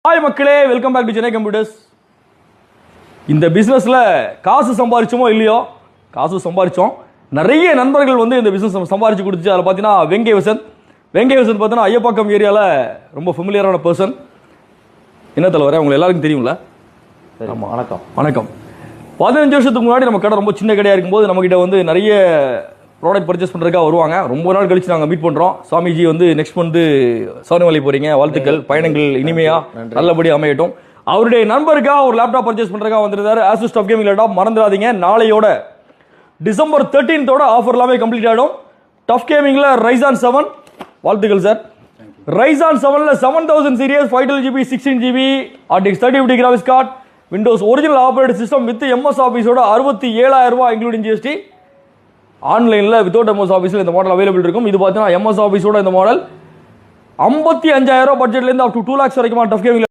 Hi மக்களே, welcome back to Chennai computers. இந்த பிஸ்னஸில் காசு சம்பாரிச்சோமோ இல்லையோ, காசு சம்பாரித்தோம். நிறைய நண்பர்கள் வந்து இந்த பிஸ்னஸ் சம்பாரிச்சு கொடுத்துச்சு. அதில் பார்த்தீங்கன்னா வெங்கை வசந்த் பார்த்தீங்கன்னா ஐயப்பாக்கம் ஏரியாவில் ரொம்ப ஃபெமிலியரான பர்சன். என்ன தலைவரே, உங்களுக்கு எல்லாருக்கும் தெரியும்ல? ஆமாம். வணக்கம். வணக்கம். 15 வருஷத்துக்கு முன்னாடி நம்ம கடை ரொம்ப சின்ன கடையாக இருக்கும்போது நம்மக்கிட்ட வந்து நிறைய ப்ராடக்ட் பர்ச்சேஸ் பண்ணுறதுக்காக வருவாங்க. ரொம்ப நாள் கழிச்சு நாங்கள் மீட் பண்ணுறோம். சாமிஜி வந்து நெக்ஸ்ட் மந்த் சவனமலை போகிறீங்க, வாழ்த்துக்கள், பயணங்கள் இனிமையாக நல்லபடியாக அமையட்டும். அவருடைய நண்பருக்காக ஒரு லேப்டாப் பர்ச்சேஸ் பண்ணுறதுக்காக வந்திருந்தாரு. Asus TUF gaming laptop. மறந்துடாதீங்க, நாளையோட டிசம்பர் 13 ஆஃபர் எல்லாமே கம்ப்ளீட் ஆகிடும். டஃப் கேமிங்கில் ரைசான் 7 வாழ்த்துக்கள் சார். ரைசான் 7ல் 7000 series 512GB 16GB RTX 3050 graphics card, Windows original operating system with MS ஆஃபீஸோட 67,000 ரூபாய் இன்க்ளூடிங் GST. ஆன்லைனில் வித்தவுட் MS ஆஃபீஸில் இந்த மாடல் அவைலபிள் இருக்கும். இது பார்த்தீங்கன்னா MS ஆஃபீஸோட இந்த மாடல் 55,000 பட்ஜெட்லேருந்து அப் டு 2 lakhs வரைக்கும் டஃப் கேமிங்